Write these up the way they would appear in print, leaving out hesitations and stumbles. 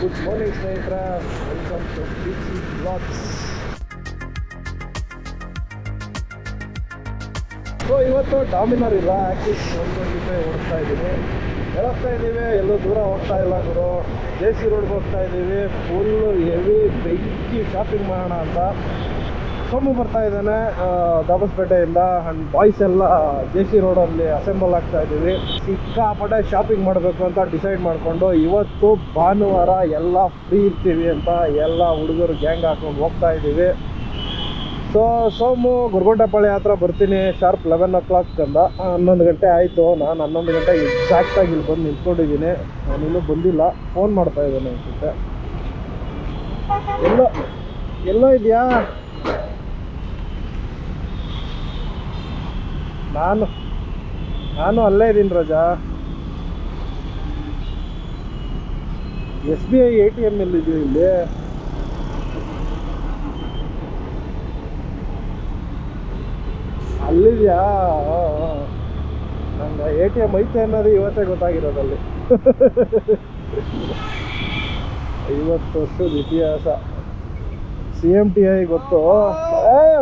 Good morning ಸ್ನೇಹಿತರ, welcome to Bisi blogs. So ಇವತ್ತು Dominar ಇಲ್ಲ, ಆ್ಯಕ್ಟಿವ್ ಒಂದು ಜೊತೆ ಓಡಿಸ್ತಾ ಇದ್ದೀನಿ. ಹೋಗ್ತಾ ಇದ್ದೀವಿ, ಎಲ್ಲೂ ದೂರ ಹೋಗ್ತಾ ಇಲ್ಲ ಗುರು, ಜೆ ಸಿ ರೋಡ್ಗೆ ಹೋಗ್ತಾ ಇದ್ದೀವಿ. ಫುಲ್ ಹೆವಿ ಬೆಂಕಿ ಶಾಪಿಂಗ್ ಮಾಡೋಣ ಅಂತ. ಸೋಮು ಬರ್ತಾ ಇದ್ದಾನೆ ದಾಬಸ್ಪೇಟೆಯಿಂದ. ಆ್ಯಂಡ್ ಬಾಯ್ಸ್ ಎಲ್ಲ ಜೆ ಸಿ ರೋಡಲ್ಲಿ ಅಸೆಂಬಲ್ ಆಗ್ತಾ ಇದ್ದೀವಿ. ಸಿಕ್ಕಾಪಟ್ಟೆ ಶಾಪಿಂಗ್ ಮಾಡಬೇಕು ಅಂತ ಡಿಸೈಡ್ ಮಾಡಿಕೊಂಡು ಇವತ್ತು ಭಾನುವಾರ ಎಲ್ಲ ಫ್ರೀ ಇರ್ತೀವಿ ಅಂತ ಎಲ್ಲ ಹುಡುಗರು ಗ್ಯಾಂಗ್ ಹಾಕೊಂಡು ಹೋಗ್ತಾ ಇದ್ದೀವಿ. ಸೊ ಸೋಮು ಗುರುಗೊಂಡಪಳ್ಳಿ ಹತ್ರ ಬರ್ತೀನಿ ಶಾರ್ಪ್ 11 o'clock ಅಂದ. 11 ಗಂಟೆ ಆಯಿತು. ನಾನು 11 ಗಂಟೆ ಎಕ್ಸಾಕ್ಟಾಗಿ ಇಲ್ಲಿ ಬಂದು ನಿಂತ್ಕೊಂಡಿದ್ದೀನಿ. ನಾನಿನ್ನೂ ಬಂದಿಲ್ಲ, ಫೋನ್ ಮಾಡ್ತಾ ಇದ್ದೇನೆ ಅನ್ಸುತ್ತೆ. ಎಲ್ಲೋ ಇದೆಯಾ? ನಾನು ಅಲ್ಲೇ ಇದ್ದೀನಿ ರಜಾ. SBI ATM ಎಲ್ಲಿದ್ದೀವಿ ಇಲ್ಲಿ? ಅಲ್ಲಿದೆಯಾ? ನಂಗೆ ATM ಐತೆ ಅನ್ನೋದು ಇವತ್ತೇ ಗೊತ್ತಾಗಿರೋದಲ್ಲಿ. 50 ವರ್ಷದ ಇತಿಹಾಸ. CMTI ಗೊತ್ತು.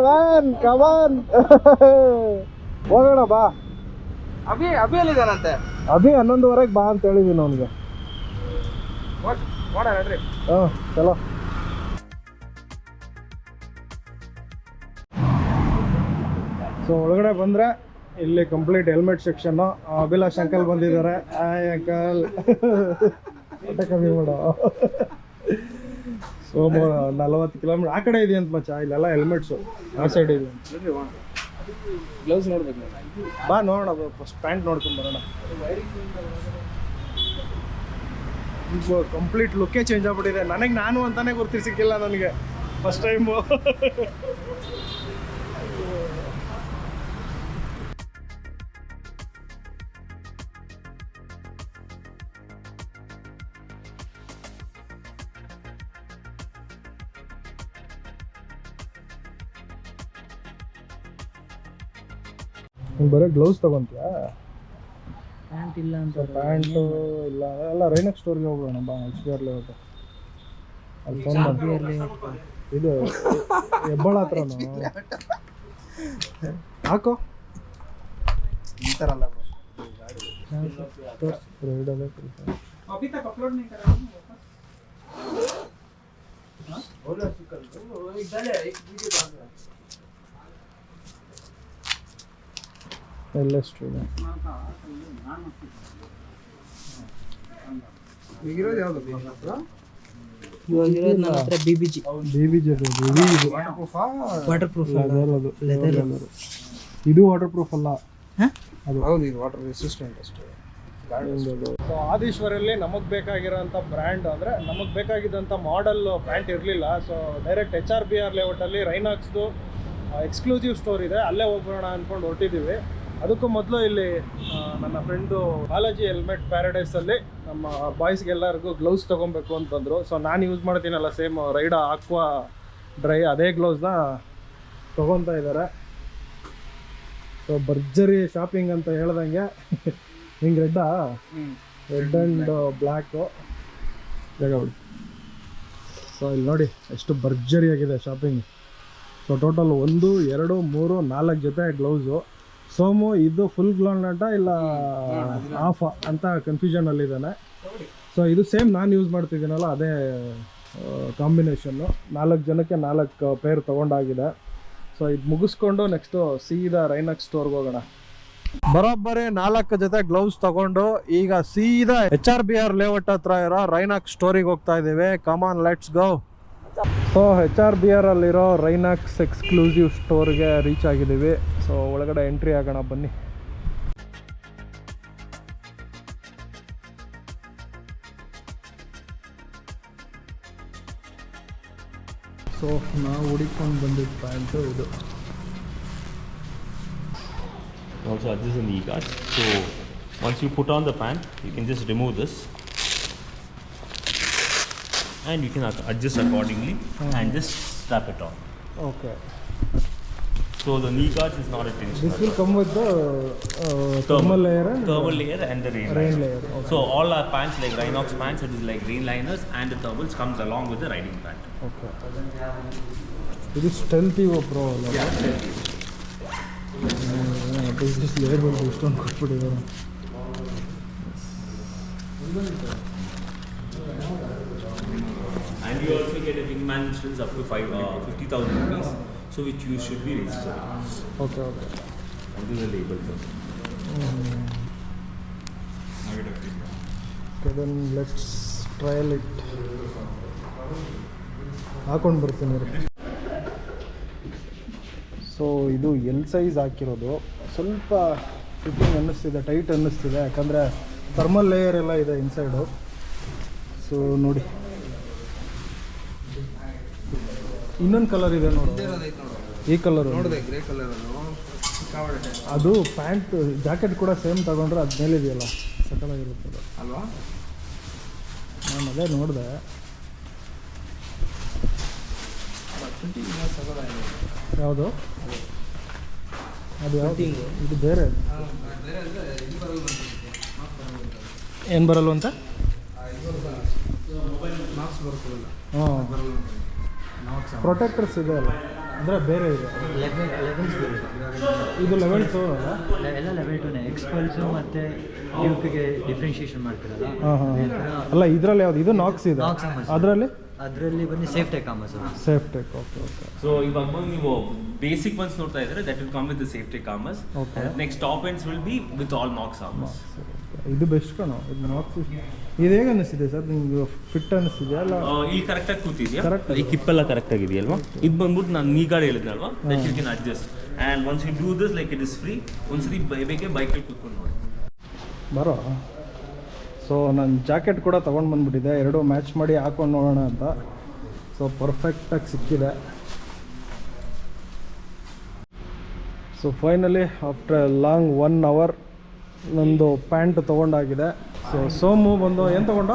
ವ್ಯಾನ್ ಕಮಾನ್ ಹೋಗೋಣ ಬಾ. ಅಭಿ ಅಲ್ಲಿದ್ದಾನಂತೆ. ಅಭಿ 11:15 ಬಾ ಅಂತ ಹೇಳಿದ್ದೀನಿ ಅವನಿಗೆ. ಚಲೋ. ಸೊ ಒಳಗಡೆ ಬಂದರೆ ಇಲ್ಲಿ complete helmet section. Abhilash uncle ಬಂದಿದ್ದಾರೆ. ಅಂಕಲ್ ಹೊಟ್ಟೆ ಕಮ್ಮಿ ಮಾಡೋ. ಸೋಮು 40 ಕಿಲೋಮೀಟರ್ ಆ ಕಡೆ ಇದೆಯಂತ ಮಚ್ಚ. ಇಲ್ಲೆಲ್ಲ ಹೆಲ್ಮೆಟ್ಸು ಆ ಸೈಡ್ ಇದೆ. ಗ್ಲೌಸ್ ನೋಡ್ಬೇಕು. ಬಾ ನೋಡೋಣ, ಫಸ್ಟ್ ಪ್ಯಾಂಟ್ ನೋಡ್ಕೊಂಬರೋಣ. ಕಂಪ್ಲೀಟ್ ಲುಕ್ಕೇ ಚೇಂಜ್ ಆಗ್ಬಿಟ್ಟಿದೆ. ನಾನು ಅಂತಾನೆ ಗುರ್ತಿಸಿಕ್ಕಿಲ್ಲ ನನಗೆ ಫಸ್ಟ್ ಟೈಮು. ಬರೀ ಗ್ಲೌಸ್ ತಗೊಂತೀಯಾ? ಪ್ಯಾಂಟ್ ಇಲ್ಲ ಅಂತ. ಪ್ಯಾಂಟು ಇಲ್ಲ, ಎಲ್ಲ ರೈನಕ್ಸ್ ಸ್ಟೋರ್ಗೆ ಹೋಗೋಣ ಬಾ. HRBR ಲೇಔಟ್ ಅಲ್ಲಿ ಫೋನ್ ಮಾಡಿ. ಇದು ಹೆಬ್ಬಾಳ ಹತ್ರನೂ ಹಾಕೋ ಈ ಥರ ಅಲ್ಲ ಎಲ್ಲಷ್ಟು ಈಗಿರೋದು ಯಾವುದು? ಇವಾಗಿರೋದು ನನ್ನ ಹತ್ರ BBG ವಾಟರ್ ಪ್ರೂಫ್ ಲೆದರ್. ಇದು ವಾಟರ್ ಪ್ರೂಫ್ ಅಲ್ಲ, ಅದು ಹೌದು, ಇದು ವಾಟರ್ ರೆಸಿಸ್ಟೆಂಟ್ ಅಷ್ಟೇ. ಸೊ ಆದೀಶ್ವರಲ್ಲಿ ನಮಗೆ ಬೇಕಾಗಿರೋಂಥ ಬ್ರ್ಯಾಂಡ್ ಅಂದರೆ ನಮಗೆ ಬೇಕಾಗಿದ್ದಂಥ ಮಾಡೆಲ್ ಪ್ಯಾಂಟ್ ಇರಲಿಲ್ಲ. ಸೊ ಡೈರೆಕ್ಟ್ HRBR ಲೇಔಟಲ್ಲಿ ರೈನಾಕ್ಸ್ದು ಎಕ್ಸ್ಕ್ಲೂಸಿವ್ ಸ್ಟೋರ್ ಇದೆ, ಅಲ್ಲೇ ಹೋಗೋಣ ಅಂದ್ಕೊಂಡು ಹೊರಟಿದ್ದೀವಿ. ಅದಕ್ಕೂ ಮೊದಲು ಇಲ್ಲಿ ನನ್ನ ಫ್ರೆಂಡು ಬಾಲಾಜಿ ಹೆಲ್ಮೆಟ್ ಪ್ಯಾರಡೈಸಲ್ಲಿ ನಮ್ಮ ಬಾಯ್ಸ್ಗೆಲ್ಲರಿಗೂ ಗ್ಲೌಸ್ ತೊಗೊಬೇಕು ಅಂತಂದರು. ಸೊ ನಾನು ಯೂಸ್ ಮಾಡ್ತೀನಲ್ಲ ಸೇಮ್ ರೈಡಾ ಆಕ್ವಾ ಡ್ರೈ, ಅದೇ ಗ್ಲೌಸ್ನ ತೊಗೊತಾ ಇದ್ದಾರೆ. ಸೊ ಭರ್ಜರಿ ಶಾಪಿಂಗ್ ಅಂತ ಹೇಳ್ದಂಗೆ. ಹಿಂಗೆ ರೆಡ್ ಆ್ಯಂಡ್ ಬ್ಲ್ಯಾಕು ಜಾಗಗಳು. ಸೊ ಇಲ್ಲಿ ನೋಡಿ ಎಷ್ಟು ಭರ್ಜರಿಯಾಗಿದೆ ಶಾಪಿಂಗ್. ಸೊ ಟೋಟಲ್ 1, 2, 3, 4 ಜೊತೆ ಗ್ಲೌಸು. ಸೋಮು ಇದು ಫುಲ್ ಗ್ಲೌಂಡ್ ಇಲ್ಲ ಆಫ್ ಅಂತ ಕನ್ಫ್ಯೂಷನಲ್ಲಿದ್ದಾನೆ. ಸೊ ಇದು ಸೇಮ್ ನಾನು ಯೂಸ್ ಮಾಡ್ತಿದ್ದೀನಲ್ಲ ಅದೇ ಕಾಂಬಿನೇಷನ್ನು. 4 ಜನಕ್ಕೆ 4 ಪೇರ್ ತೊಗೊಂಡಾಗಿದೆ. ಸೊ ಇದು ಮುಗಿಸ್ಕೊಂಡು ನೆಕ್ಸ್ಟು ಸೀದಾ ರೈನಕ್ಸ್ ಸ್ಟೋರ್ಗೆ ಹೋಗೋಣ. ಬರೋಬ್ಬರಿ 4 ಜೊತೆ ಗ್ಲೌಸ್ ತಗೊಂಡು ಈಗ ಸೀದಾ HRBR ಲೇಔಟ್ ಹತ್ರ ಇರೋ ರೈನಾಕ್ಸ್ ಸ್ಟೋರಿಗೆ ಹೋಗ್ತಾ ಇದ್ದೀವಿ. Come on let's go. So HRBR ಅಲ್ಲಿರೋ ರೈನಾಕ್ಸ್ ಎಕ್ಸ್ಕ್ಲೂಸಿವ್ ಸ್ಟೋರ್ಗೆ ರೀಚ್ ಆಗಿದ್ದೀವಿ. ಸೊ ಒಳಗಡೆ ಎಂಟ್ರಿ ಆಗೋಣ ಬನ್ನಿ. ಸೊ ನಾವು ಹುಡುಕೊಂಡು ಬಂದಿದ್ದ ಪ್ಯಾಂಟು ಇದು. Also adjust the knee guard. So once you put on the pant, you can just remove this and you can adjust accordingly and just strap it on. Okay. So the knee guards is not a tension. This will come with the thermal layer and thermal layer and the rain layer. Okay. So all our pants like Rynox pants, it is like rain liners and the thermals comes along with the riding pant. Okay. It is stealthy bro. Yeah, stealthy. This label ಇಷ್ಟೊಂದು ಕೊಟ್ಬಿಟ್ಟಿದ್ದಾರೆ. And you also get a wingman insurance up to 50,000 rupees, so which you should be registered. Okay. And this is a label for Okay, then let's trial it. ಹಾಕೊಂಡು ಬರ್ತೀನಿ ರೀ. So ಇದು L size ಹಾಕಿರೋದು ಸ್ವಲ್ಪ fitting ಅನ್ನಿಸ್ತಿದೆ, tight ಅನ್ನಿಸ್ತಿದೆ, ಯಾಕಂದರೆ thermal layer ಎಲ್ಲ ಇದೆ ಇನ್ಸೈಡು. ಸೊ ನೋಡಿ, ಇನ್ನೊಂದು ಕಲರ್ ಇದೆ ನೋಡು, ಈ ಕಲರು ನೋಡಿದೆ ಗ್ರೇ ಕಲರ್ ಅದು ಪ್ಯಾಂಟ್ ಜಾಕೆಟ್ ಕೂಡ ಸೇಮ್ ತಗೊಂಡ್ರೆ ಅದು ಮೇಲಿದೆಯಲ್ಲ ಸಕಲಾಗಿರುತ್ತದೆ ಅಲ್ವಾ? ನಾನು ಅದೇ ನೋಡಿದೆ. ಯಾವುದು ಅದು ಯಾವುದು? ಇದು ಬೇರೆ ಏನು ಬರಲ್ವ ಅಂತ? ಹಾಂ, ಪ್ರೊಟೆಕ್ಟರ್ಸ್ ಇದೆ ಅಲ್ಲ, ಅಂದರೆ ಬೇರೆ ಇದೆ. ಇದು ಲೆವೆಲ್ 2 ಅಲ್ಲ? ಎಲ್ಲ ಲೆವೆಲ್ 2ನೇ. ಎಕ್ಸ್ಪಲ್ಸು ಮತ್ತು ಡ್ಯೂಕ್ಗೆ ಡಿಫ್ರೆನ್ಷಿಯೇಷನ್ ಮಾಡ್ತಿರಲ್ಲ. ಹಾಂ. ಅಲ್ಲ, ಇದರಲ್ಲಿ ಯಾವುದು? ಇದು ನಾಕ್ಸ್ ಇದೆ. ಅದರಲ್ಲಿ ಬಂದು safe tech commerce. Safe tech. Okay. So ಇವಾಗ ನೀವು ಬೇಸಿಕ್ ones ನೋಡ್ತಾ ಇದ್ರೆ that will come with the safety armors. Okay. Next top ends will be with all Knox armors. ಇದು ಬೆಸ್ಟ್ ಕಣೋ, ಇದು ನಾಕ್ಸ್. ಇದು ಹೇಗೆ ಅನ್ನಿಸ್ತಿದೆ ಸರ್ ನಿಮ್ಗೆ? ಫಿಟ್ ಅನ್ನಿಸ್ತಿದೆಯಾ ಅಲ್ಲ? ಇಲ್ಲಿ ಕರೆಕ್ಟಾಗಿ ಕೂತಿದೆಯಾ? Correct. ಈ ಕಿಪ್ಪೆಲ್ಲ ಕರೆಕ್ಟ್ ಆಗಿದೆಯಲ್ವಾ? ಇದು ಬಂದ್ಬಿಟ್ಟು ನಾನು ನೀ ಗಾಡಿ ಹೇಳಿದ್ನಲ್ವಾ, that you can adjust. And once you do this, like it is free. ಒಂದ್ಸತಿ ಬೈಕಲ್ಲಿ ಕೂತ್ಕೊಂಡು ನೋಡಿ. ಬರೋ. ಸೊ ನಾನು ಜಾಕೆಟ್ ಕೂಡ ತೊಗೊಂಡು ಬಂದುಬಿಟ್ಟಿದ್ದೆ, ಎರಡೂ ಮ್ಯಾಚ್ ಮಾಡಿ ಹಾಕೊಂಡು ನೋಡೋಣ ಅಂತ. ಸೊ ಪರ್ಫೆಕ್ಟಾಗಿ ಸಿಕ್ಕಿದೆ. So finally after long 1 hour ನಂದು ಪ್ಯಾಂಟ್ ತೊಗೊಂಡಾಗಿದೆ. ಸೊ ಸೋಮು ಬಂದು ಏನು ತೊಗೊಂಡ?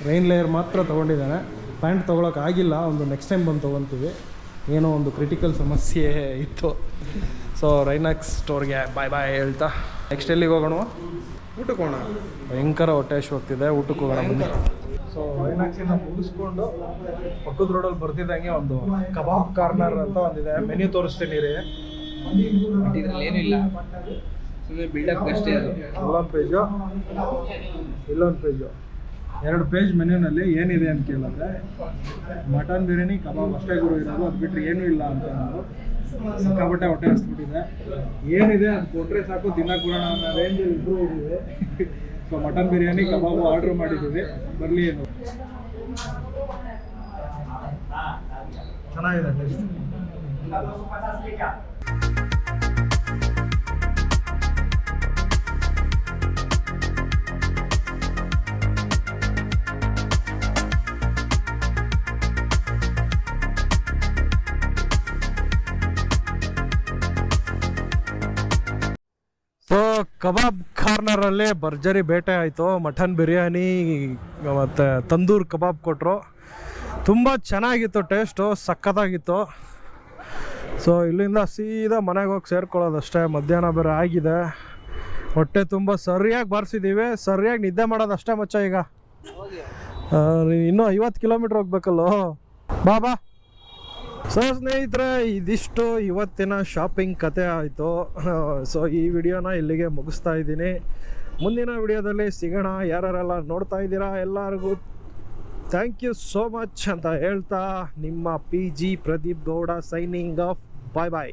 ರೈನ್ ಲೇಯರ್ ಮಾತ್ರ ತೊಗೊಂಡಿದ್ದಾನೆ. ಪ್ಯಾಂಟ್ ತೊಗೊಳಕ್ಕಾಗಿಲ್ಲ, ಒಂದು ನೆಕ್ಸ್ಟ್ ಟೈಮ್ ಬಂದು ತೊಗೊತೀವಿ. ಏನೋ ಒಂದು ಕ್ರಿಟಿಕಲ್ ಸಮಸ್ಯೆ ಇತ್ತು. ಸೊ ರೈನಾಕ್ಸ್ ಸ್ಟೋರ್ಗೆ ಬಾಯ್ ಹೇಳ್ತಾ ನೆಕ್ಸ್ಟ್ ಎಲ್ಲಿಗೆ ಹೋಗೋಣ? ಊಟಕ್ಕೆ ಹೋಗೋಣ. ಭಯಂಕರ ಹೊಟ್ಟೆ ಹೋಗ್ತಿದೆ, ಊಟಕ್ಕೆ ಹೋಗೋಣ ಬನ್ನಿ. ಸೊ ರೈನಾಕ್ಸಿಂದ ಮುಗಿಸ್ಕೊಂಡು ಪಕ್ಕದ ರೋಡಲ್ಲಿ ಬರ್ತಿದ್ದಂಗೆ ಒಂದು ಕಬಾಬ್ ಕಾರ್ನರ್ ಅಂತ ಒಂದಿದೆ. ಮೆನ್ಯೂ ತೋರಿಸ್ತೀನಿ ರೀ. ಬಟ್ ಇದರಲ್ಲಿ ಏನೂ ಇಲ್ಲ, ಸುಮ್ಮನೆ ಬಿಲ್ಡಪ್ ಅಷ್ಟೇ. ಅದು ಇಲ್ಲೊಂದು ಪೇಜು, ಇಲ್ಲೊಂದು ಪೇಜು, 2 ಪೇಜ್ ಮೆನ್ಯೂನಲ್ಲಿ ಏನಿದೆ ಅಂತ ಕೇಳಿದ್ರೆ ಮಟನ್ ಬಿರಿಯಾನಿ ಕಬಾಬ್ ಅಷ್ಟೇ ಗುರು ಇರೋದು, ಅದು ಬಿಟ್ಟರೆ ಏನೂ ಇಲ್ಲ ಅಂತ ನಾನು ಸಿಕ್ಕಾಪಟ್ಟೆ ಹೊಟ್ಟೆ ಹಸ್ಬಿಟ್ಟಿದೆ. ಏನಿದೆ ಅದು ಕೊಟ್ಟರೆ ಸಾಕು, ದಿನ ಕೊಡೋಣ ಅನ್ನೋ ರೇಂಜಲ್ಲಿ ಇಬ್ಬರು ಇದ್ದೀವಿ. ಸೊ ಮಟನ್ ಬಿರಿಯಾನಿ ಕಬಾಬು ಆರ್ಡ್ರ್ ಮಾಡಿದ್ದೀವಿ, ಬರಲಿ. ಏನು ಚೆನ್ನಾಗಿದೆ ಟೇಸ್ಟ್. ಸೊ ಕಬಾಬ್ ಕಾರ್ನರಲ್ಲಿ ಭರ್ಜರಿ ಬೇಟೆ ಆಯಿತು. ಮಟನ್ ಬಿರಿಯಾನಿ ಮತ್ತು ತಂದೂರ್ ಕಬಾಬ್ ಕೊಟ್ಟರು. ತುಂಬ ಚೆನ್ನಾಗಿತ್ತು, ಟೇಸ್ಟು ಸಖತ್ತಾಗಿತ್ತು. ಸೊ ಇಲ್ಲಿಂದ ಸೀದಾ ಮನೆಗೆ ಹೋಗಿ ಸೇರ್ಕೊಳ್ಳೋದಷ್ಟೇ. ಮಧ್ಯಾಹ್ನ ಬೇರೆ ಆಗಿದೆ, ಹೊಟ್ಟೆ ತುಂಬ ಸರಿಯಾಗಿ ಬಾರಿಸಿದ್ದೀವಿ. ಸರಿಯಾಗಿ ನಿದ್ದೆ ಮಾಡೋದಷ್ಟೇ ಮಚ್ಚ. ಈಗ ಇನ್ನೂ 50 ಕಿಲೋಮೀಟ್ರ್ ಹೋಗ್ಬೇಕಲ್ಲೋ. ಬಾ. ಸೊ ಸ್ನೇಹಿತರೆ, ಇದಿಷ್ಟು ಇವತ್ತಿನ ಶಾಪಿಂಗ್ ಕತೆ ಆಯಿತು. ಸೊ ಈ ವಿಡಿಯೋನ ಇಲ್ಲಿಗೆ ಮುಗಿಸ್ತಾ ಇದ್ದೀನಿ. ಮುಂದಿನ ವಿಡಿಯೋದಲ್ಲಿ ಸಿಗೋಣ. ಯಾರೆಲ್ಲ ನೋಡ್ತಾ ಇದ್ದೀರಾ ಎಲ್ಲರಿಗೂ ಥ್ಯಾಂಕ್ ಯು ಸೋ ಮಚ್ ಅಂತ ಹೇಳ್ತಾ, ನಿಮ್ಮ PG Pradeep Gowda signing off. ಬಾಯ್.